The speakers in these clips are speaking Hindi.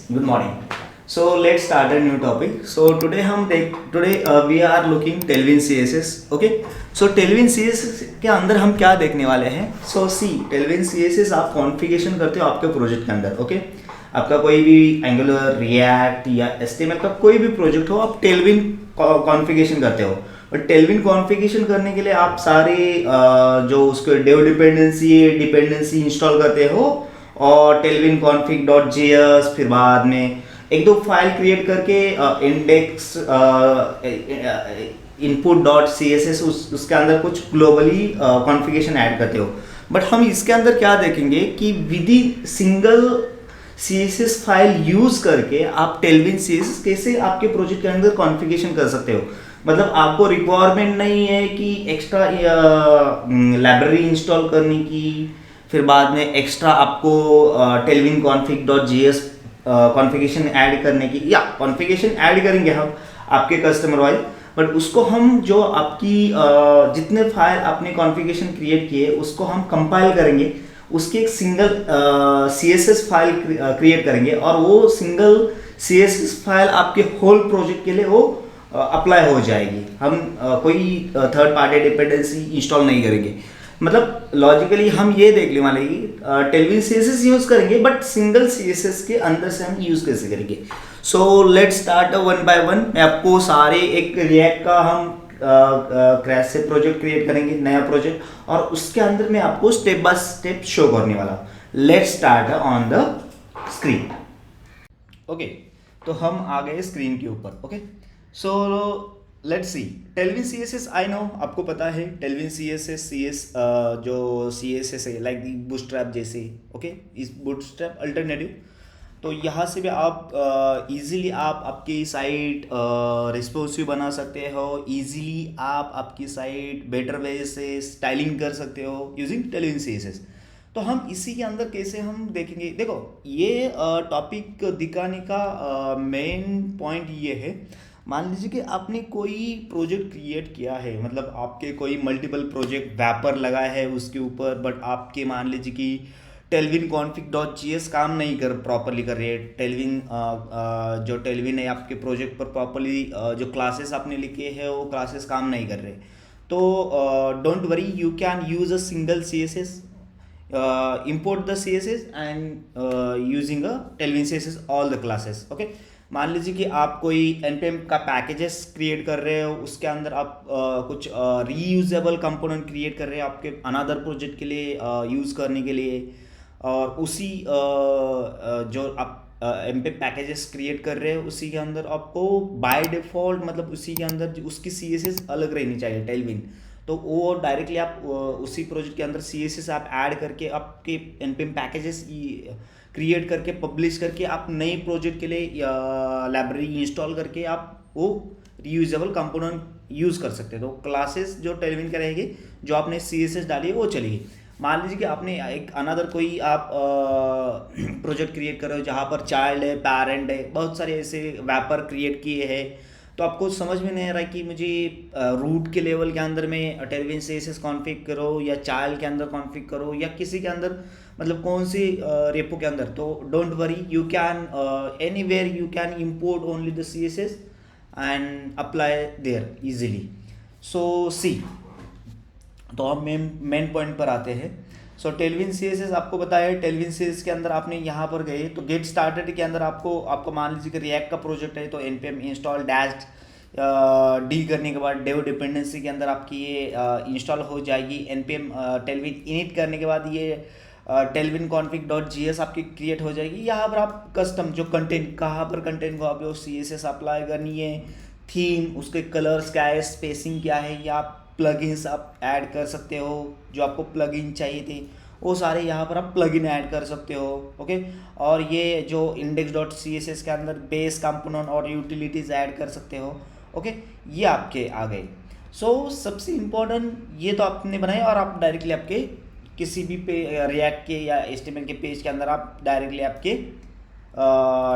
good morning. So let's start a new topic. So we are looking Tailwind CSS. Okay. So Tailwind CSS के अंदर हम क्या देखने वाले हैं? So see, Tailwind CSS आप कॉन्फ़िगरेशन करते हो आपके प्रोजेक्ट के अंदर. ओके आपका कोई भी एंगुलर रिएक्ट या HTML का कोई भी प्रोजेक्ट हो आप Tailwind कॉन्फ़िगरेशन करते हो. बट टेलविन कॉन्फ़िगरेशन करने के लिए आप सारे जो उसके डेव डिपेंडेंसी इंस्टॉल करते हो और टेलविन कॉन्फिग डॉट जेएस, फिर बाद में एक दो फाइल क्रिएट करके index input dot C S S उसके अंदर कुछ ग्लोबली कॉन्फ़िगरेशन ऐड करते हो. बट हम इसके अंदर क्या देखेंगे कि with single C S S file use करके आप टेलविन सी एस एस कैसे आपके प्रोजेक्ट के अंदर कॉन्फ़िगरेशन कर सकते हो. मतलब आपको रिक्वायरमेंट नहीं है कि एक्स्ट्रा लाइब्रेरी इंस्टॉल करने की, फिर बाद में एक्स्ट्रा आपको Tailwind config dot G S configuration add करने की, या कॉन्फ़िगरेशन ऐड करेंगे हम आपके कस्टमर वाइज. बट उसको हम जो आपकी जितने फाइल आपने कॉन्फ़िगरेशन क्रिएट किए उसको हम कंपाइल करेंगे, उसकी एक single C S S file create करेंगे और वो single C S S file आपके होल प्रोजेक्ट के लिए वो अप्लाई हो जाएगी. हम कोई थर्ड पार्टी डिपेंडेंसी इंस्टॉल नहीं करेंगे. मतलब लॉजिकली हम ये देखने वाले कि टेलविन सीएसएस यूज करेंगे बट सिंगल सीएसएस के अंदर से हम यूज कैसे करेंगे. So let's start one by one. मैं आपको सारे एक रिएक्ट का हम क्रैश से प्रोजेक्ट क्रिएट करेंगे, नया प्रोजेक्ट, और उसके अंदर मैं आपको स्टेप बाय स्टेप शो करने वाला हूँ. Let's start on the screen. Okay, तो हम आ गए स्क्रीन के ऊपर. Okay, so let's see Tailwind C S S. I know आपको पता है टेलविन सी एस एस जो सी एस एस है लाइक बूटस्ट्रैप जैसे. ओके, इस बूटस्ट्रैप अल्टरनेटिव. तो यहाँ से भी आप इजीली आप आपकी साइट रिस्पॉन्सिव बना सकते हो. इजीली आप आपकी साइट बेटर वे से स्टाइलिंग कर सकते हो using Tailwind C S S. तो हम इसी के अंदर कैसे हम देखेंगे. देखो ये टॉपिक दिखाने का मेन पॉइंट ये है. मान लीजिए कि आपने कोई प्रोजेक्ट क्रिएट किया है, मतलब आपके कोई मल्टीपल प्रोजेक्ट वैपर लगा है उसके ऊपर, बट आपके मान लीजिए कि Tailwind config dot G S काम नहीं कर प्रॉपरली कर रही है. टेलविन जो टेलविन है आपके प्रोजेक्ट पर प्रॉपरली जो क्लासेस आपने लिखे हैं वो क्लासेस काम नहीं कर रहे. तो don't worry, you can use a single C S S, import the css and using a tailwind css all the classes. Okay, मान लीजिए कि आप कोई npm का पैकेजेस क्रिएट कर रहे हो, उसके अंदर आप कुछ रीयूजेबल कंपोनेंट क्रिएट कर रहे हो आपके अनदर प्रोजेक्ट के लिए यूज़ करने के लिए, और उसी जो आप npm पैकेजेस क्रिएट कर रहे हो उसी के अंदर आपको बाय डिफ़ॉल्ट, मतलब उसी के अंदर उसकी css अलग रहनी चाहिए टेलविन. तो वो डायरेक्टली आप उसी प्रोजेक्ट के अंदर सी एस एस आप ऐड करके आपके एनपीएम पैकेजेस क्रिएट करके पब्लिश करके आप नए प्रोजेक्ट के लिए लाइब्रेरी इंस्टॉल करके आप वो रीयूजेबल कंपोनेंट यूज़ कर सकते हैं. तो क्लासेस जो टेलविन के रहेंगे, जो आपने सी एस एस डाली है वो चलेगी. मान लीजिए कि आपने एक अनदर कोई आप प्रोजेक्ट क्रिएट कर रहे हो जहाँ पर चाइल्ड है, पेरेंट है, बहुत सारे ऐसे वैपर क्रिएट किए हैं. तो आपको समझ में नहीं आ रहा कि मुझे रूट के लेवल के अंदर में Tailwind C S S config करो या चाइल्ड के अंदर कॉन्फ़िग करो या किसी के अंदर, मतलब कौन सी रेपो के अंदर. तो don't worry, you can anywhere you can import only the C S S and apply there easily. So see, तो हम मेन पॉइंट पर आते हैं. So Tailwind C S S आपको पता है, टेलविन सी एस के अंदर आपने यहाँ पर गए तो गेट स्टार्टेड के अंदर आपको मान लीजिए कि रिएक्ट का प्रोजेक्ट है, तो npm इंस्टॉल डैश डी करने के बाद डेव डिपेंडेंसी के अंदर आपकी ये इंस्टॉल हो जाएगी. npm टेलविन इनिट करने के बाद ये Tailwind config dot G S आपकी क्रिएट हो जाएगी. यहाँ पर आप कस्टम जो कंटेंट, कहाँ पर कंटेंट को आप सी एस एस अप्लाई करनी है, थीम, उसके कलर्स क्या है, स्पेसिंग क्या है, या प्लगइन्स आप ऐड कर सकते हो. जो आपको प्लगइन चाहिए थे वो सारे यहाँ पर आप प्लगइन ऐड कर सकते हो. ओके, और ये जो index dot C S S के अंदर बेस कंपोनेंट और यूटिलिटीज़ ऐड कर सकते हो. ओके, ये आपके आ गए. सो सबसे इम्पोर्टेंट ये तो आपने बनाए और आप डायरेक्टली आपके किसी भी रिएक्ट के या HTML के पेज के अंदर आप डायरेक्टली आपके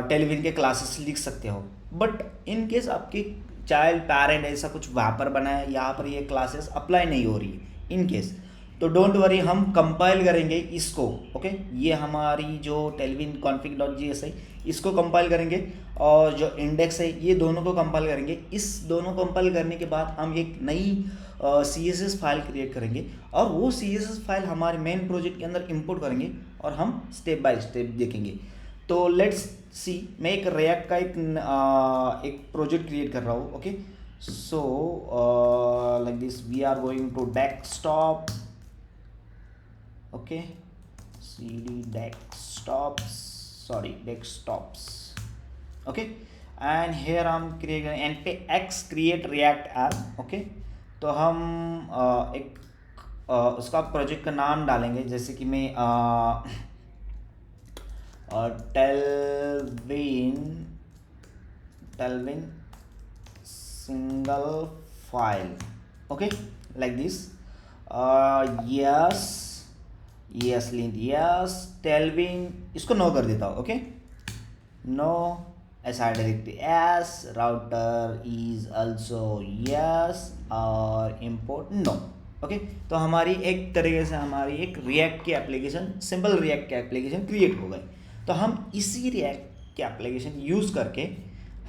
टेलविन के क्लासेस लिख सकते हो. बट इन केस आपकी चाइल्ड पेरेंट ऐसा कुछ वैपर बना है, यहाँ पर ये क्लासेस अप्लाई नहीं हो रही है इन केस, तो डोंट वरी, हम कंपाइल करेंगे इसको। ओके, ये हमारी जो Tailwind config dot G S है इसको कंपाइल करेंगे, और जो इंडेक्स है ये दोनों को कंपाइल करेंगे। इस दोनों कंपाइल करने के बाद हम एक नई C S S file create करेंगे, और वो सी एस एस फाइल हमारे मेन प्रोजेक्ट के अंदर इंपोर्ट करेंगे, और हम स्टेप बाय स्टेप देखेंगे। तो लेट्स सी, मैं एक रिएक्ट का एक प्रोजेक्ट क्रिएट कर रहा हूँ। Okay, so like this we are going to desktop. Okay, cd desktops, sorry, desktops. Okay, and here I'm creating npx create react app. Okay, तो हम एक उसका प्रोजेक्ट का नाम डालेंगे, जैसे कि मैं Tailwind single file. Okay, like this. Yes link, yes Tailwind, इसको नो कर देता हूँ। ओके, नो ऐसा direct yes, router is also yes, और इंपोर्ट नो। ओके, तो हमारी एक तरीके से हमारी एक रिएक्ट की एप्लीकेशन, सिंपल रिएक्ट की एप्लीकेशन क्रिएट हो गई। तो हम इसी रिएक्ट की एप्लीकेशन यूज़ करके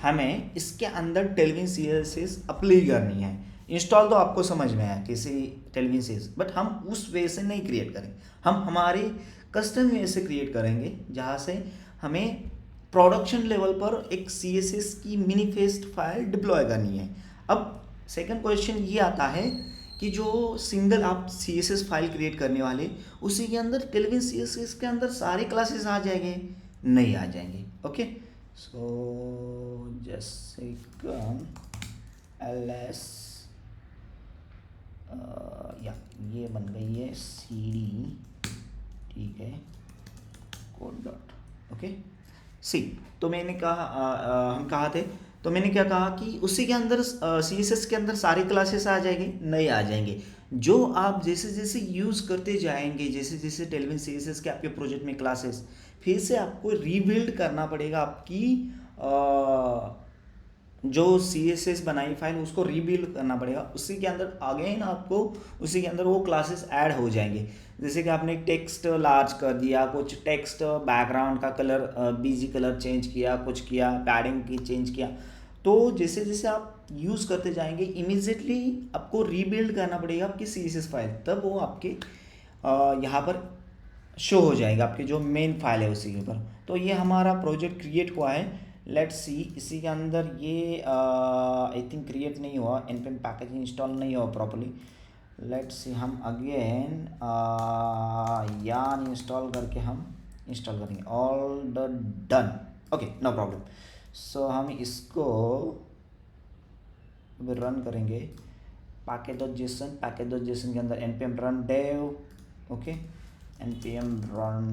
हमें इसके अंदर Tailwind C S S apply करनी है। इंस्टॉल तो आपको समझ में आया किसी टेलविन सी एस, बट हम उस वे से नहीं क्रिएट करेंगे, हम हमारी कस्टम वे से क्रिएट करेंगे, जहाँ से हमें प्रोडक्शन लेवल पर एक सी एस एस की मिनीफेस्ट फाइल डिप्लॉय करनी है। अब सेकंड क्वेश्चन ये आता है कि जो सिंगल आप C S S file create करने वाले, उसी के अंदर टेलविन सी एस एस के अंदर सारे क्लासेस आ जाएंगे? नहीं आ जाएंगे। ओके, सो जैसे एल एस या ये बन गई है सी डी, ठीक है, कोड डॉट। ओके, सी, तो मैंने कहा हम कहा थे, तो मैंने क्या कहा कि उसी के अंदर सी एस एस के अंदर सारी क्लासेस आ जाएंगे? नहीं आ जाएंगे। जो आप जैसे जैसे यूज़ करते जाएंगे, जैसे जैसे टेलविन सी एस एस के आपके प्रोजेक्ट में क्लासेस, फिर से आपको रीबिल्ड करना पड़ेगा आपकी जो सी एस एस बनाई फाइल, उसको रीबिल्ड करना पड़ेगा। उसी के अंदर अगेन आपको उसी के अंदर वो क्लासेस ऐड हो जाएंगे। जैसे कि आपने टेक्स्ट लार्ज कर दिया, कुछ टेक्स्ट बैकग्राउंड का कलर बीजी कलर चेंज किया, कुछ किया, पैडिंग की चेंज किया, तो जैसे जैसे आप यूज़ करते जाएंगे इमीजिएटली आपको रीबिल्ड करना पड़ेगा आपकी सी एस एस फाइल, तब वो आपके यहाँ पर शो हो जाएगा, आपकी जो मेन फाइल है उसी के ऊपर। तो ये हमारा प्रोजेक्ट क्रिएट हुआ है। लेट्स सी, इसी के अंदर ये आई थिंक क्रिएट नहीं हुआ, npm पैकेज इंस्टॉल नहीं हुआ प्रॉपर्ली। लेट्स सी, हम अगेन यान इंस्टॉल करके हम इंस्टॉल करेंगे। All the done. Okay, no problem. So हम इसको रन करेंगे package.json के अंदर npm run dev। Okay, npm run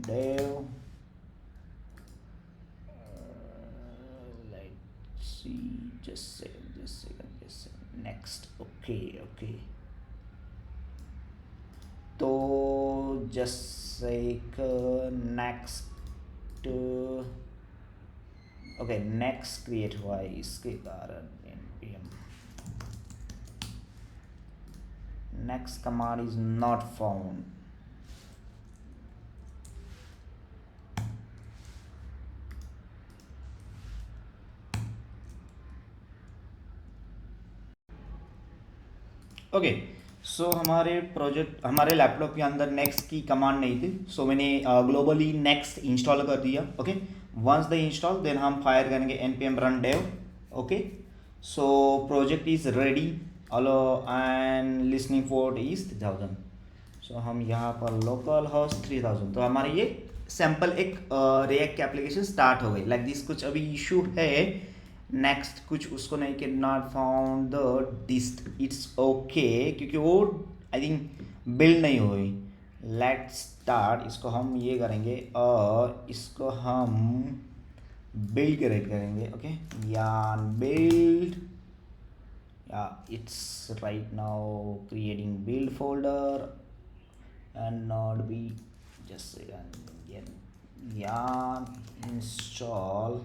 dev, let's see, just second, next। okay, तो just एक next, ओके, नेक्स्ट क्रिएट हुआ है, इसके कारण npm next command is not found। Okay, so हमारे लैपटॉप के अंदर नेक्स्ट की कमांड नहीं थी, सो मैंने ग्लोबली नेक्स्ट इंस्टॉल कर दिया। Okay, once the install then हम फायर करेंगे npm run dev। Okay, so project is ready, अलो and listening port is 3000। So हम यहाँ पर लोकल होस्ट 3000, तो हमारे ये सैम्पल एक रिएक्ट की एप्लीकेशन स्टार्ट हो गई। लाइक दिस, कुछ अभी इशू है नेक्स्ट, कुछ उसको नहीं कि not found the dist, it's okay, क्योंकि वो आई थिंक बिल्ड नहीं हुई। लेट्स स्टार्ट, इसको हम ये करेंगे और इसको हम बिल्ड करेंगे। ओके, यान बिल्ड, या it's right now creating build folder and not be just again yarn install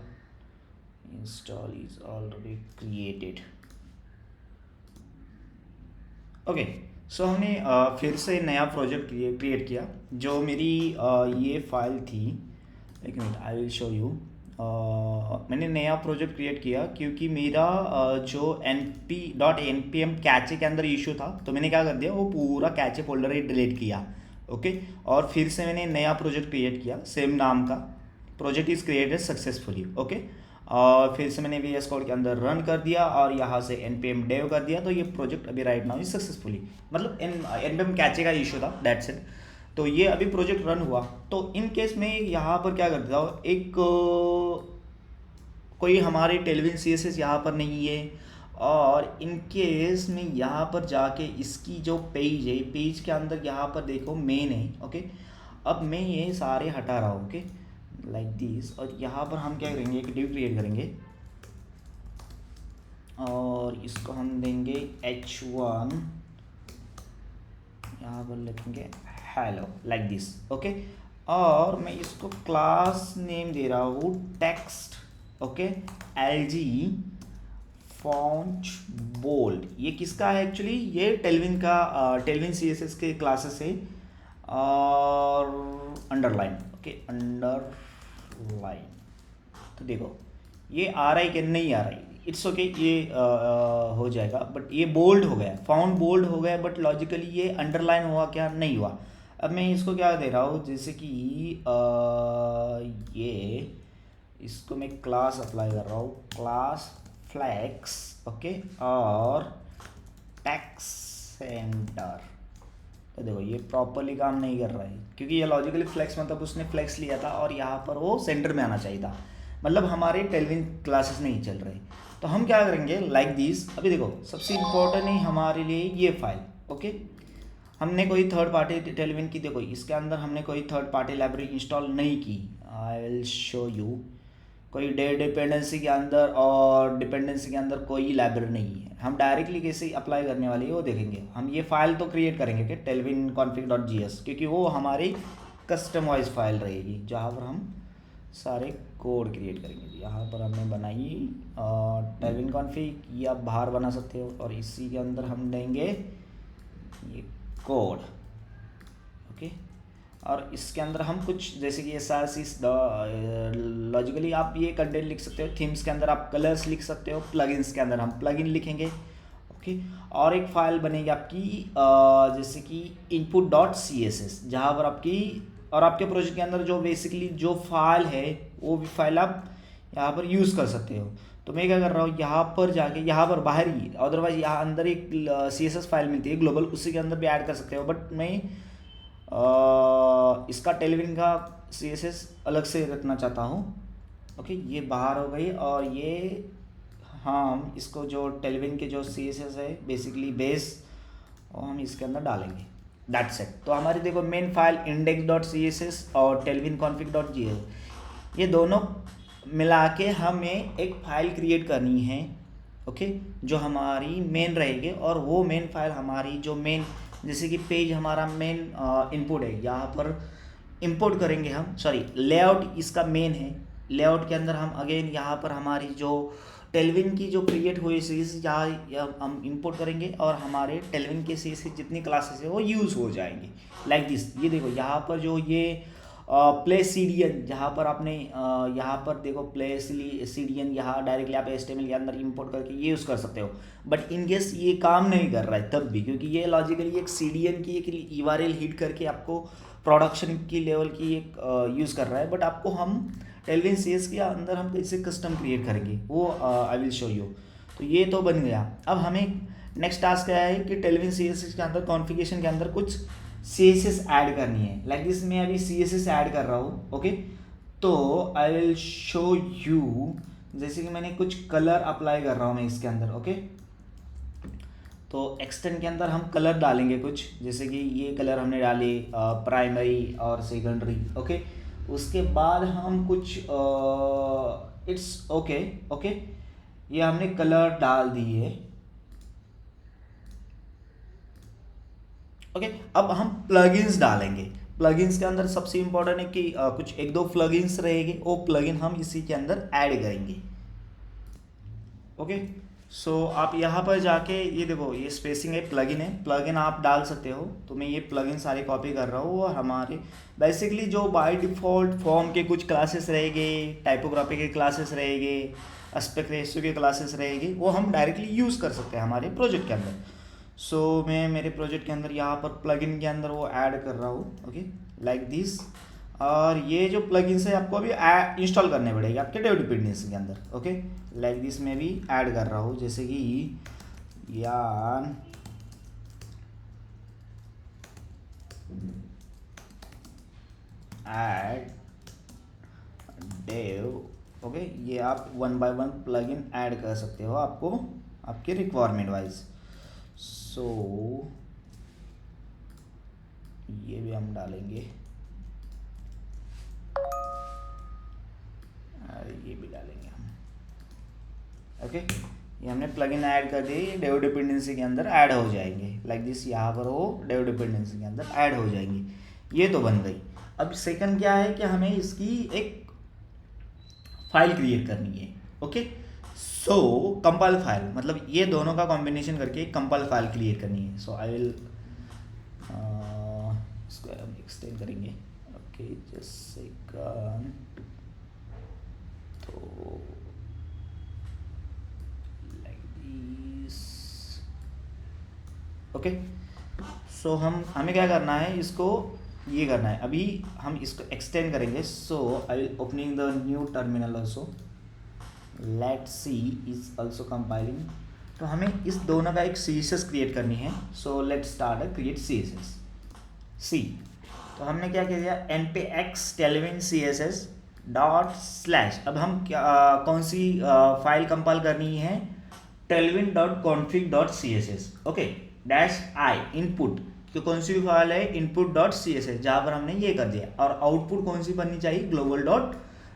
is already created। okay, सो हमने फिर से नया प्रोजेक्ट क्रिएट किया। जो मेरी ये फाइल थी, एक minute I will show you. मैंने नया प्रोजेक्ट क्रिएट किया क्योंकि मेरा जो np.npm कैचे के अंदर इशू था, तो मैंने क्या कर दिया, वो पूरा कैचे फोल्डर ही डिलीट किया। ओके, और फिर से मैंने नया प्रोजेक्ट क्रिएट किया सेम नाम का, project is created successfully. Okay, और फिर से मैंने VS कोड के अंदर रन कर दिया और यहाँ से npm dev कर दिया, तो ये प्रोजेक्ट अभी राइट नाउ इज सक्सेसफुली, मतलब npm कैचे का इशू था, दैट्स इट। तो ये अभी प्रोजेक्ट रन हुआ। तो इन केस में यहाँ पर क्या करता हूँ, एक कोई हमारे टेलविन CSS यहाँ पर नहीं है, और इन केस में यहाँ पर जाके इसकी जो पेज है, पेज के अंदर यहाँ पर देखो मेन है। ओके, अब मैं ये सारे हटा रहा हूँ। ओके, लाइक दिस, और यहाँ पर हम क्या करेंगे, एक डिव क्रिएट करेंगे और इसको हम देंगे h1, यहाँ पर लिखेंगे हेलो, लाइक दिस। ओके, और मैं इसको क्लास नेम दे रहा हूँ text. Okay, LG font bold. ये किसका है एक्चुअली, ये टेलविन का, टेलविन CSS के क्लासेस है। और अंडरलाइन, ओके अंडरलाइन, तो देखो ये आ रहा है कि नहीं आ रहा है, इट्स ओके, ये हो जाएगा। बट ये बोल्ड हो गया, फाउंड बोल्ड हो गया, बट लॉजिकली ये अंडरलाइन हुआ क्या, नहीं हुआ। अब मैं इसको क्या दे रहा हूँ, जैसे कि ये इसको मैं क्लास अप्लाई कर रहा हूँ, क्लास फ्लेक्स। ओके, और टैक्स सेंटर। तो देखो ये प्रॉपरली काम नहीं कर रहा है, क्योंकि ये लॉजिकली फ्लेक्स मतलब उसने फ्लेक्स लिया था और यहाँ पर वो सेंटर में आना चाहिए था, मतलब हमारे टेलविन क्लासेस नहीं चल रहे। तो हम क्या करेंगे, लाइक दिस। अभी देखो सबसे इम्पोर्टेंट है हमारे लिए ये फाइल। ओके, हमने कोई थर्ड पार्टी टेलविन की, देखो इसके अंदर हमने कोई थर्ड पार्टी लाइब्रेरी इंस्टॉल नहीं की। आई विल शो यू, कोई डिपेंडेंसी के अंदर और डिपेंडेंसी के अंदर कोई लाइब्रेरी नहीं है। हम डायरेक्टली कैसे अप्लाई करने वाले हैं वो देखेंगे। हम ये फाइल तो क्रिएट करेंगे कि टेलविन config.js, क्योंकि वो हमारी कस्टमाइज फाइल रहेगी जहाँ पर हम सारे कोड क्रिएट करेंगे। यहाँ पर हमने बनाई टेलविन config, ये आप बाहर बना सकते हो, और इसी के अंदर हम देंगे ये कोड। ओके, और इसके अंदर हम कुछ जैसे कि SRC लॉजिकली आप ये कंटेंट लिख सकते हो। थीम्स के अंदर आप कलर्स लिख सकते हो। प्लगइन्स के अंदर हम प्लगइन लिखेंगे। ओके, और एक फाइल बनेगी आपकी जैसे कि input.css, जहाँ पर आपकी और आपके प्रोजेक्ट के अंदर जो बेसिकली जो फाइल है वो भी फाइल आप यहाँ पर यूज़ कर सकते हो। तो मैं क्या कर रहा हूँ, यहाँ पर जाके यहाँ पर बाहर ही, अदरवाइज यहाँ अंदर एक CSS फाइल मिलती है ग्लोबल, उसी के अंदर भी ऐड कर सकते हो। बट मैं इसका टेलविन का CSS अलग से रखना चाहता हूँ। ओके, ये बाहर हो गई, और ये हम इसको जो टेलविन के जो CSS है बेसिकली बेस, और हम इसके अंदर डालेंगे, दैट्स इट। तो हमारी देखो मेन फाइल index.css और टेलविन config.js, ये दोनों मिला के हमें एक फाइल क्रिएट करनी है। ओके, जो हमारी मेन रहेगी, और वो मेन फाइल हमारी जो मेन, जैसे कि पेज हमारा मेन इनपुट है, यहाँ पर इंपोर्ट करेंगे हम, सॉरी लेआउट इसका मेन है। लेआउट के अंदर हम अगेन यहाँ पर हमारी जो टेलविन की जो क्रिएट हुई सीरीज यहाँ हम इंपोर्ट करेंगे, और हमारे टेलविन के सीरीज जितनी क्लासेस है वो यूज़ हो जाएंगी, लाइक दिस। ये देखो यहाँ पर जो ये प्ले CDN, जहाँ पर आपने यहाँ पर देखो प्ले CDN, यहाँ डायरेक्टली आप HTML के अंदर इंपोर्ट करके ये यूज़ कर सकते हो। बट इन केस ये काम नहीं कर रहा है तब भी, क्योंकि ये लॉजिकली एक CDN की एक URL हिट करके आपको प्रोडक्शन की लेवल की एक यूज़ कर रहा है। बट आपको हम टेलविन CSS के अंदर हम कैसे कस्टम क्रिएट करेंगे वो आई विल शो यू। तो ये तो बन गया। अब हमें नेक्स्ट टास्क क्या है कि टेलविन CSS के अंदर कॉन्फ़िगरेशन के अंदर कुछ CSS ऐड करनी है। लाइक दिस, मैं अभी CSS ऐड कर रहा हूँ। ओके, तो आई विल शो यू, जैसे कि मैंने कुछ कलर अप्लाई कर रहा हूँ मैं इसके अंदर। ओके, तो एक्सटेंड के अंदर हम कलर डालेंगे कुछ, जैसे कि ये कलर हमने डाले प्राइमरी और सेकेंडरी। ओके, उसके बाद हम कुछ इट्स ओके, ये हमने कलर डाल दिए। ओके, अब हम प्लगइन्स डालेंगे। प्लगइन्स के अंदर सबसे इंपॉर्टेंट है कि कुछ एक दो प्लगइन्स रहेंगे, वो प्लगइन हम इसी के अंदर ऐड करेंगे। ओके, सो आप यहाँ पर जाके ये देखो, ये स्पेसिंग है, प्लगइन आप डाल सकते हो। तो मैं ये प्लगइन सारे कॉपी कर रहा हूँ, और हमारे बेसिकली जो बाय डिफ़ॉल्ट फॉर्म के कुछ क्लासेस रहेंगे, टाइपोग्राफी के क्लासेस रहेंगे, एस्पेक्ट रेशियो के क्लासेस रहेंगे, वो हम डायरेक्टली यूज़ कर सकते हैं हमारे प्रोजेक्ट के अंदर। सो मैं मेरे प्रोजेक्ट के अंदर यहाँ पर प्लगइन के अंदर वो ऐड कर रहा हूँ, ओके, लाइक दिस। और ये जो प्लगइन्स है आपको अभी इंस्टॉल करने पड़ेगा आपके डेव डिपेंडेंसी के अंदर, ओके, लाइक दिस मैं भी ऐड कर रहा हूँ, जैसे कि यान ऐड डेव, ओके, ये आप 1 बाय 1 प्लगइन ऐड कर सकते हो आपको आपके रिक्वायरमेंट वाइज। सो ये भी हम डालेंगे, ये भी डालेंगे हम, ओके। ये हमने प्लगइन ऐड कर दिए, ये डेव डिपेंडेंसी के अंदर ऐड हो जाएंगे, लाइक दिस। यहाँ पर वो डेव डिपेंडेंसी के अंदर ऐड हो जाएंगे। ये तो बन गई। अब सेकंड क्या है कि हमें इसकी एक फाइल क्रिएट करनी है, ओके। सो कंपाइल फाइल, मतलब ये दोनों का कॉम्बिनेशन करके एक कंपाइल फाइल क्रिएट करनी है। सो आई विल इसको हम एक्सटेंड करेंगे, ओके, जस्ट सेकंड। तो लाइक दिस, ओके। सो हमें क्या करना है, इसको ये करना है, अभी हम इसको एक्सटेंड करेंगे। So I will opening the new terminal also, let see is also compiling. तो हमें इस दोनों का एक CSS क्रिएट करनी है। So let start a create CSS सी। तो हमने क्या किया, npx tailwind css dot slash. अब हम क्या कौन सी फाइल कंपाइल करनी है, tailwind dot config dot css, okay, dash I input, तो कौन सी फाइल है, इनपुट डॉट css, जहाँ पर हमने ये कर दिया। और आउटपुट कौन सी बननी चाहिए, ग्लोबल डॉट,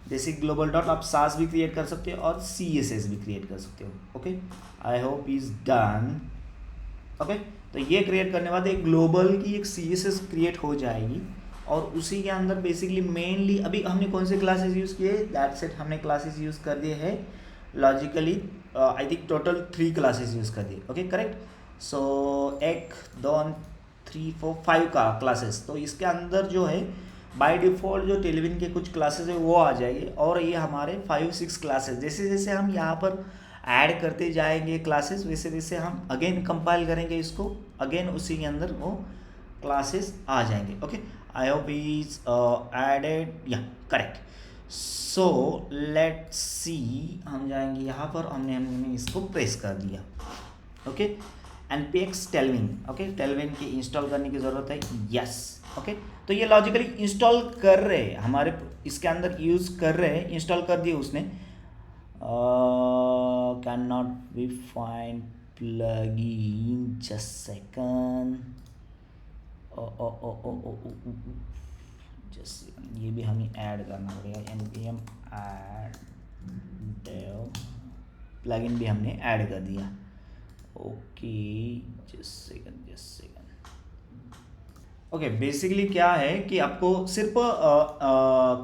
जैसे ग्लोबल डॉट आप सास भी क्रिएट कर सकते हो और CSS भी क्रिएट कर सकते हो, okay. I hope is done, okay. तो ये क्रिएट करने के बाद एक ग्लोबल की एक CSS क्रिएट हो जाएगी, और उसी के अंदर बेसिकली मेनली अभी हमने कौन से क्लासेस यूज़ किए, दैट्स इट, हमने क्लासेस यूज़ कर दिए हैं logically, I think total 3 classes use कर दिए, ओके, करेक्ट। सो 1 2 3 4 5 का क्लासेस। तो इसके अंदर जो है बाय डिफ़ॉल्ट जो टेलविन के कुछ क्लासेस है वो आ जाएंगे, और ये हमारे 5-6 क्लासेस, जैसे जैसे हम यहाँ पर ऐड करते जाएंगे क्लासेस, वैसे वैसे हम अगेन कंपाइल करेंगे इसको, अगेन उसी के अंदर वो क्लासेस आ जाएंगे, okay. I hope is added, या करेक्ट। सो लेट्स सी, हम जाएंगे यहाँ पर, हमने इसको प्रेस कर दिया, okay. npx tailwind, okay, tailwind की इंस्टॉल करने की ज़रूरत है, यस, ओके। तो ये लॉजिकली इंस्टॉल कर रहे हैं हमारे, इसके अंदर यूज़ कर रहे हैं, इंस्टॉल कर दिए उसने। Can not be find plugin, just second, just ये भी हमें ऐड करना पड़ेगा, npm ऐड डेव, प्लगइन भी हमने ऐड कर दिया, okay, just second. Okay, basically क्या है कि आपको सिर्फ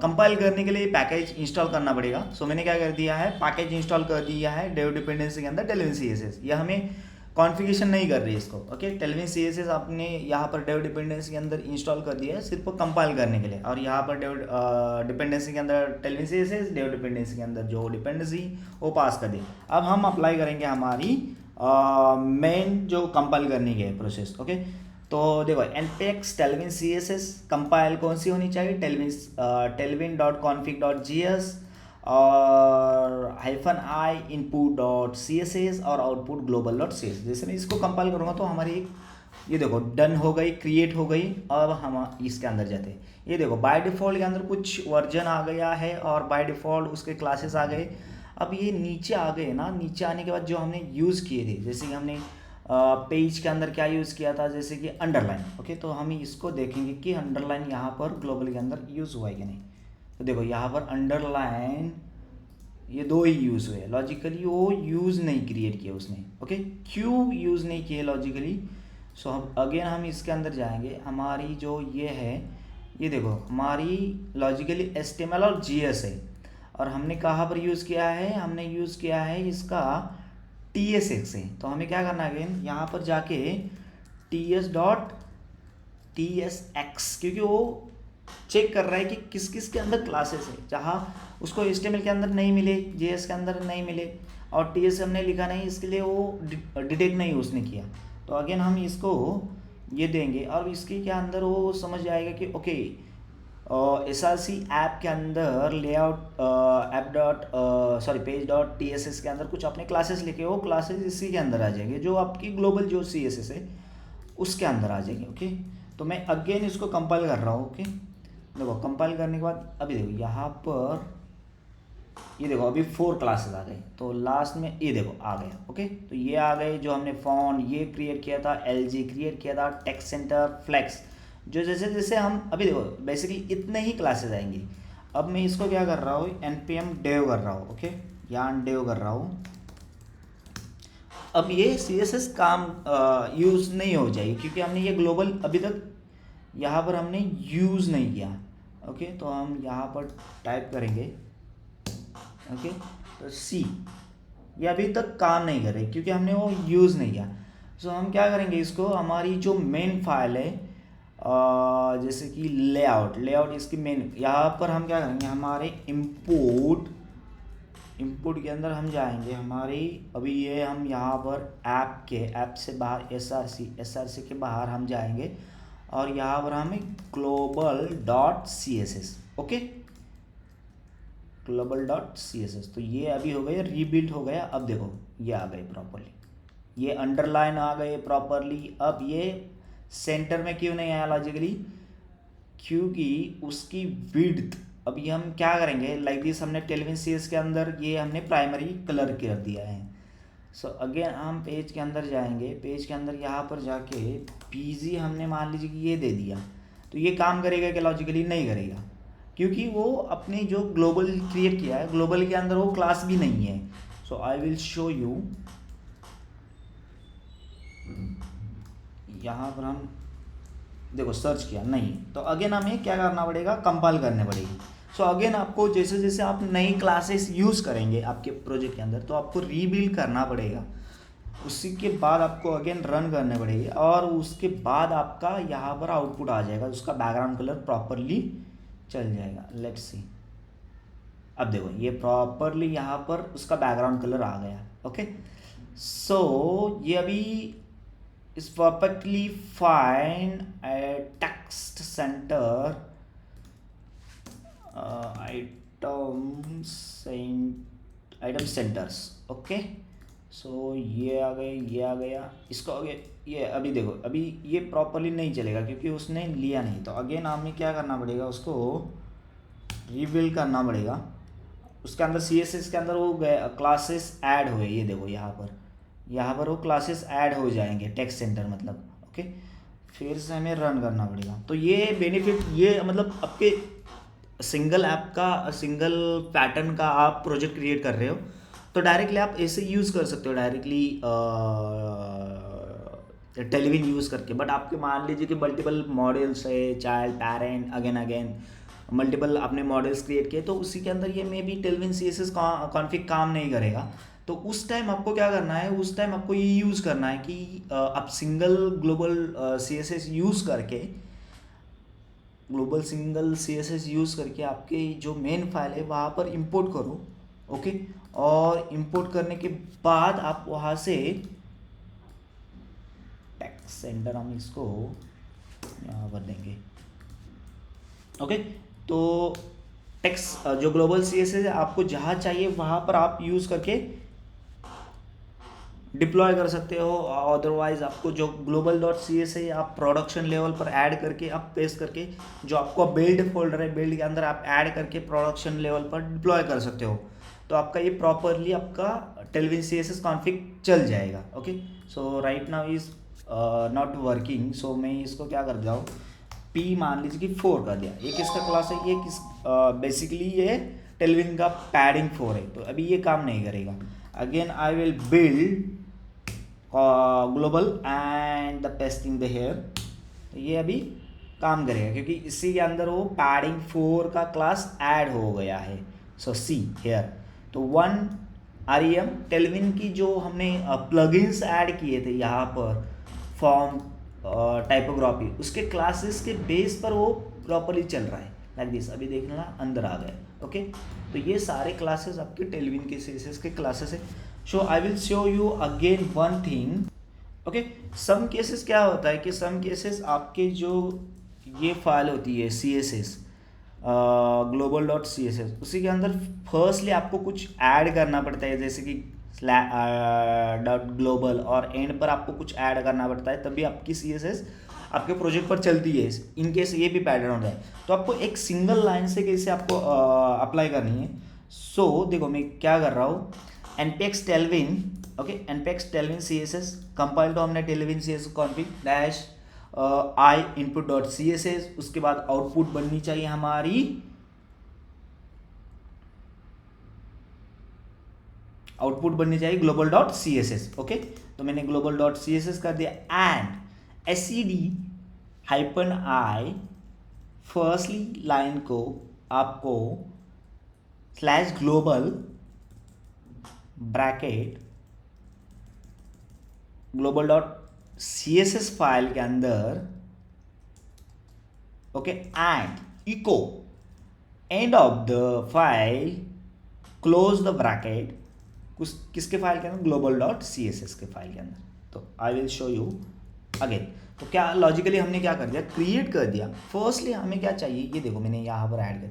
कंपाइल करने के लिए पैकेज इंस्टॉल करना पड़ेगा। सो मैंने क्या कर दिया है, पैकेज इंस्टॉल कर दिया है डेव डिपेंडेंसी के अंदर, tailwind CSS। ये हमें कॉन्फ़िगरेशन नहीं कर रही है इसको, ओके। tailwind CSS आपने यहाँ पर डेव डिपेंडेंसी के अंदर इंस्टॉल कर दिया है सिर्फ कंपाइल करने के लिए, और यहाँ पर डेव डिपेंडेंसी के अंदर tailwind CSS, डेव डिपेंडेंसी के अंदर जो डिपेंडेंसी वो पास कर दी। अब हम अप्लाई करेंगे हमारी मेन जो कंपाइल करने की है प्रोसेस, ओके। तो देखो npx tailwind css कंपाइल कौन सी होनी चाहिए, tailwind dot config dot gs और -i input डॉट css और आउटपुट ग्लोबल डॉट css। जैसे मैं इसको कंपाइल करूँगा तो हमारी एक, ये देखो डन हो गई, क्रिएट हो गई। अब हम इसके अंदर जाते हैं, ये देखो बाय डिफ़ॉल्ट के अंदर कुछ वर्जन आ गया है, और बाय डिफ़ॉल्ट उसके क्लासेस आ गए। अब ये नीचे आ गए ना, नीचे आने के बाद जो हमने यूज़ किए थे, जैसे कि हमने पेज के अंदर क्या यूज़ किया था, जैसे कि अंडरलाइन, ओके। तो हम इसको देखेंगे कि अंडरलाइन यहाँ पर ग्लोबल के अंदर यूज़ हुआ है कि नहीं। तो देखो यहाँ पर अंडरलाइन ये 2 ही यूज़ हुए, लॉजिकली वो यूज़ नहीं क्रिएट किया उसने, ओके। क्यों यूज़ नहीं किए लॉजिकली, सो हम अगेन हम इसके अंदर जाएंगे, हमारी जो ये है, ये देखो हमारी लॉजिकली HTML और GS है, और हमने कहाँ पर यूज़ किया है, हमने यूज़ किया है इसका TSX है, तो हमें क्या करना है अगेन यहाँ पर जाके TS.TSX, क्योंकि वो चेक कर रहा है कि किस किस के अंदर क्लासेस है, जहाँ उसको HTML के अंदर नहीं मिले, JS के अंदर नहीं मिले और TS हमने लिखा नहीं, इसके लिए वो डिटेक्ट नहीं उसने किया। तो अगेन हम इसको ये देंगे और इसके के अंदर वो समझ जाएगा कि ओके SRC ऐप के अंदर layout app dot sorry page dot TSS के अंदर कुछ अपने क्लासेस लिखे, वो क्लासेस इसी के अंदर आ जाएंगे, जो आपकी ग्लोबल जो CSS है उसके अंदर आ जाएंगे। ओके, तो मैं अगेन इसको कंपाइल कर रहा हूँ। ओके, देखो कंपाइल करने के बाद अभी देखो यहाँ पर ये देखो अभी 4 क्लासेस आ गए, तो लास्ट में ये देखो आ गया। ओके, तो ये आ गए जो हमने फॉन्ट ये क्रिएट किया था, LG क्रिएट किया था, टेक्स्ट सेंटर, फ्लेक्स, जो जैसे जैसे हम अभी देखो बेसिकली इतने ही क्लासेस आएंगे। अब मैं इसको क्या कर रहा हूँ, npm dev कर रहा हूँ। ओके, यहाँ dev कर रहा हूँ। अब ये CSS काम यूज़ नहीं हो जाएगी, क्योंकि हमने ये ग्लोबल अभी तक यहाँ पर हमने यूज़ नहीं किया। ओके, तो हम यहाँ पर टाइप करेंगे। ओके, तो C ये अभी तक काम नहीं कर रही क्योंकि हमने वो यूज़ नहीं किया। सो हम क्या करेंगे, इसको हमारी जो मेन फाइल है जैसे कि लेआउट इसकी मेन, यहाँ पर हम क्या करेंगे, हमारे इंपोर्ट के अंदर हम जाएंगे, हमारी अभी ये हम यहाँ पर ऐप से बाहर SRC के बाहर हम जाएंगे और यहाँ पर हमें global.css। ओके, global.css, तो ये अभी हो गए, रीबिल्ड हो गया। अब देखो ये आ गए प्रॉपरली, ये अंडरलाइन आ गए प्रॉपरली। अब ये सेंटर में क्यों नहीं आया लॉजिकली, क्योंकि उसकी विड्थ, अभी हम क्या करेंगे लाइक दिस, हमने टेलविन CS के अंदर ये हमने प्राइमरी कलर कर दिया है। सो अगेन हम पेज के अंदर जाएंगे, पेज के अंदर यहाँ पर जाके PG हमने मान लीजिए कि ये दे दिया, तो ये काम करेगा कि लॉजिकली नहीं करेगा, क्योंकि वो अपने जो ग्लोबल क्रिएट किया है, ग्लोबल के अंदर वो क्लास भी नहीं है। So I will show you, यहाँ पर हम देखो सर्च किया नहीं, तो अगेन हमें क्या करना पड़ेगा, कंपाइल करने पड़ेगी। सो अगेन आपको जैसे जैसे आप नई क्लासेस यूज़ करेंगे आपके प्रोजेक्ट के अंदर, तो आपको रीबिल्ड करना पड़ेगा, उसी के बाद आपको अगेन रन करने पड़ेगी और उसके बाद आपका यहाँ पर आउटपुट आ जाएगा, उसका बैकग्राउंड कलर प्रॉपरली चल जाएगा। लेट्स सी, अब देखो ये प्रॉपरली यहाँ पर उसका बैकग्राउंड कलर आ गया। ओके, सो ये अभी is perfectly fine at text center item centers। Okay, so ये आ गए, ये आ गया, इसको आगे ये अभी देखो अभी ये प्रॉपरली नहीं चलेगा क्योंकि उसने लिया नहीं, तो अगेन हमें क्या करना पड़ेगा, उसको रिबिल्ड करना पड़ेगा। उसके अंदर CSS के अंदर वो गए क्लासेस ऐड हुए, ये देखो यहाँ पर वो क्लासेस ऐड हो जाएंगे, टेक्स्ट सेंटर मतलब। ओके, फिर से हमें रन करना पड़ेगा। तो ये बेनिफिट, ये मतलब आपके सिंगल ऐप का, सिंगल पैटर्न का आप प्रोजेक्ट क्रिएट कर रहे हो तो डायरेक्टली आप ऐसे यूज़ कर सकते हो, डायरेक्टली टेलविन यूज़ करके। बट आपके मान लीजिए कि मल्टीपल मॉडल्स है, चाइल्ड, पेरेंट, अगेन मल्टीपल आपने मॉडल्स क्रिएट किए, तो उसी के अंदर ये may be Tailwind CSS config काम नहीं करेगा। तो उस टाइम आपको क्या करना है, उस टाइम आपको ये यूज़ करना है कि आप सिंगल ग्लोबल CSS यूज़ करके, ग्लोबल सिंगल CSS यूज़ करके आपके जो मेन फाइल है वहाँ पर इंपोर्ट करो। ओके, और इंपोर्ट करने के बाद आप वहाँ से टेक्स्ट सेंटर, हम इसको यहाँ पर देंगे। ओके, तो टेक्स्ट जो ग्लोबल CSS है आपको जहाँ चाहिए वहाँ पर आप यूज़ करके डिप्लॉय कर सकते हो। अदरवाइज आपको जो global.cs है आप प्रोडक्शन लेवल पर ऐड करके, आप पेस्ट करके जो आपको बिल्ड फोल्डर है, बिल्ड के अंदर आप ऐड करके प्रोडक्शन लेवल पर डिप्लॉय कर सकते हो, तो आपका ये प्रॉपरली आपका टेलविन CSS कॉन्फ़िग चल जाएगा। Okay, so right now is not working, so मैं इसको क्या कर जाऊँ, P मान लीजिए कि 4 कर दिया। ये किसका क्लास है, ये किस बेसिकली ये टेलविन का पैडिंग 4 है, तो अभी ये काम नहीं करेगा। Again I will build global and the pasting the here, तो ये अभी काम करेगा क्योंकि इसी के अंदर वो पैडिंग 4 का क्लास ऐड हो गया है। सो सी हेयर, तो 1 REM टेलविन की जो हमने प्लगइन्स ऐड किए थे यहाँ पर फॉर्म टाइपोग्राफी, उसके क्लासेस के बेस पर वो प्रॉपरली चल रहा है लाइक दिस। अभी देखना अंदर आ गया, ओके। तो ये सारे क्लासेस आपके टेलविन के CSS के क्लासेस है। So I will show you again one thing, okay. Some cases क्या होता है कि सम केसेस आपके जो ये फाइल होती है CSS ग्लोबल डॉट CSS, उसी के अंदर फर्स्टली आपको कुछ ऐड करना पड़ता है, जैसे कि डॉट ग्लोबल और एंड पर आपको कुछ ऐड करना पड़ता है, तभी आपकी CSS आपके प्रोजेक्ट पर चलती है। इन केस ये भी पैटर्न होता है, तो आपको एक सिंगल लाइन से कैसे आपको अप्लाई करनी है। सो देखो मैं क्या कर रहा हूँ, npx tailwind, okay, npx tailwind CSS compile तो हमने tailwind CSS config dash I input dot CSS, उसके बाद आउटपुट बननी चाहिए हमारी ग्लोबल डॉट CSS, ओके। तो मैंने ग्लोबल डॉट CSS कर दिया and SED hyphen I firstly line को आपको slash global bracket global dot CSS file के अंदर, okay, and echo end of the file close the bracket किसके फाइल के अंदर, ग्लोबल डॉट CSS के फाइल के अंदर। तो I will show you again. तो क्या लॉजिकली हमने क्या कर दिया, क्रिएट कर दिया। फर्स्टली हमें क्या चाहिए, ये देखो मैंने यहाँ पर ऐड कर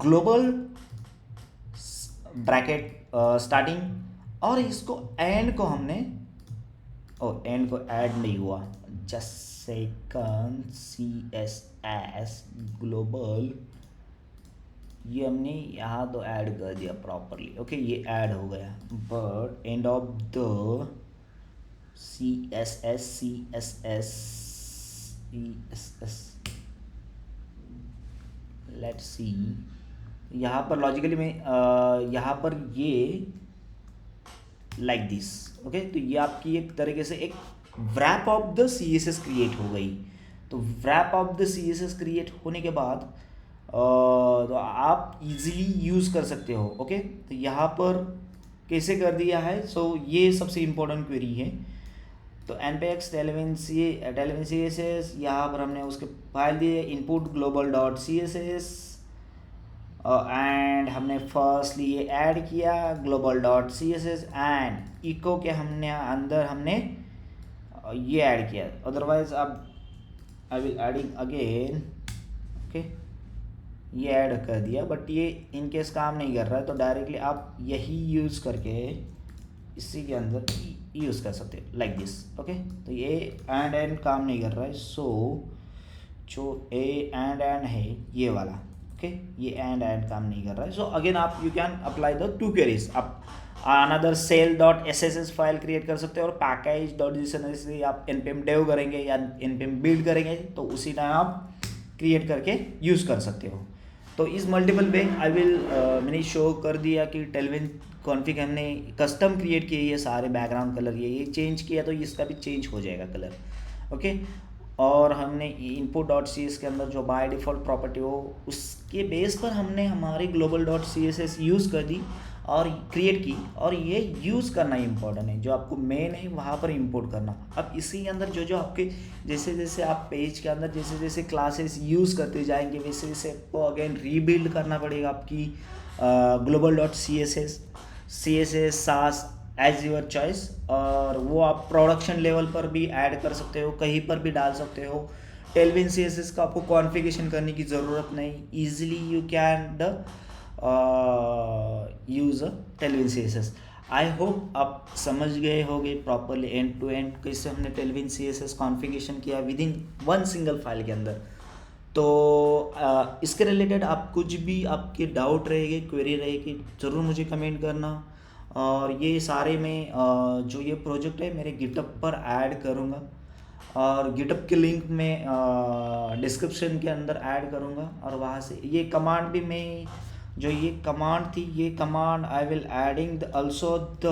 ग्लोबल ब्रैकेट स्टार्टिंग, और इसको एंड को हमने एंड को ऐड नहीं हुआ, जस्ट सेकंड CSS ग्लोबल, ये हमने यहाँ तो ऐड कर दिया प्रॉपरली, ओके, ये ऐड हो गया। But and of the CSS let's see, यहाँ पर लॉजिकली मैं यहाँ पर ये लाइक दिस, ओके। तो ये आपकी एक तरीके से एक wrap of the CSS create हो गई। तो wrap of the CSS create होने के बाद तो आप इजीली यूज़ कर सकते हो, ओके। तो यहाँ पर कैसे कर दिया है, सो ये सबसे इम्पोर्टेंट क्वेरी है। तो npx tailwind CSS, यहाँ पर हमने उसके फाइल दिए input global dot CSS and हमने फर्स्टली ये ऐड किया global dot CSS and echo के हमने अंदर हमने ये ऐड किया। अदरवाइज अब I will adding again, okay, ये ऐड कर दिया, बट ये इनकेस काम नहीं कर रहा है, तो डायरेक्टली आप यही यूज़ करके इसी के अंदर यूज़ कर सकते हो लाइक दिस, ओके। तो ये एंड काम नहीं कर रहा है, सो जो एंड है ये वाला, ओके, ये एंड काम नहीं कर रहा है। सो अगेन आप you can apply the two queries. आप another cell dot SSS file create कर सकते हो, और पैकेज डॉट JSON आप npm dev करेंगे या npm build करेंगे, तो उसी टाइम आप क्रिएट करके यूज़ कर सकते हो। तो इस मल्टीपल वे आई विल मैंने शो कर दिया कि टेलविन कॉन्फ़िग हमने कस्टम क्रिएट किए, ये सारे बैकग्राउंड कलर ये चेंज किया, तो इसका भी चेंज हो जाएगा कलर, ओके। और हमने इनपुट डॉट CSS के अंदर जो बाय डिफ़ॉल्ट प्रॉपर्टी हो, उसके बेस पर हमने हमारी ग्लोबल डॉट CSS यूज़ कर दी और क्रिएट की, और ये यूज़ करना इम्पोर्टेंट है, जो आपको मेन है वहाँ पर इंपोर्ट करना। अब इसी के अंदर जो जो आपके जैसे जैसे आप पेज के अंदर जैसे जैसे क्लासेस यूज़ करते जाएंगे, वैसे वैसे आपको अगेन रीबिल्ड करना पड़ेगा आपकी ग्लोबल डॉट CSS सास एज योर चॉइस, और वो आप प्रोडक्शन लेवल पर भी ऐड कर सकते हो, कहीं पर भी डाल सकते हो। टेलविन CSS का आपको कॉन्फ़िगरेशन करने की ज़रूरत नहीं, easily you can the use Tailwind CSS। I hope आप समझ गए होंगे प्रॉपरली एंड टू एंड कैसे हमने टेलविन CSS कॉन्फ़िगरेशन किया with in one single file के अंदर। तो इसके रिलेटेड आप कुछ भी आपके डाउट रहेगी, क्वेरी रहेगी, ज़रूर मुझे कमेंट करना। और ये सारे मैं जो ये प्रोजेक्ट है मेरे गिटअप पर ऐड करूँगा, और गिटअप के लिंक में डिस्क्रिप्शन के अंदर ऐड करूँगा, और वहाँ से ये कमांड भी मैं जो ये कमांड थी, ये command I will adding also the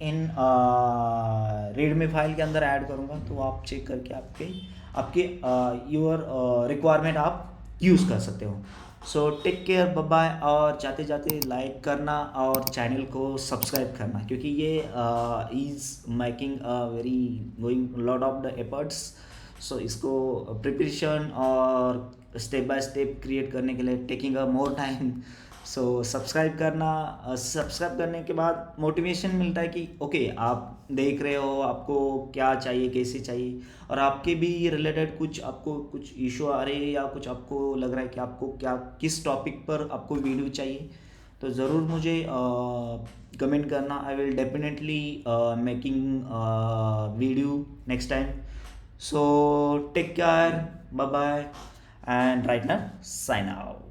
in readme file के अंदर ऐड करूँगा, तो आप चेक करके आपके योर रिक्वायरमेंट आप यूज़ कर सकते हो। So take care, bye bye, और जाते जाते लाइक करना और चैनल को सब्सक्राइब करना, क्योंकि ये is making a very going lot of the efforts. So इसको प्रिपरेशन और स्टेप बाय स्टेप क्रिएट करने के लिए taking a more time. So subscribe करना, सब्सक्राइब करने के बाद मोटिवेशन मिलता है कि ओके आप देख रहे हो, आपको क्या चाहिए, कैसे चाहिए, और आपके भी रिलेटेड कुछ आपको कुछ इशू आ रहे हैं या कुछ आपको लग रहा है कि आपको क्या किस टॉपिक पर आपको वीडियो चाहिए, तो ज़रूर मुझे कमेंट करना। I will definitely making video next time. So take care, bye bye, and right now sign out.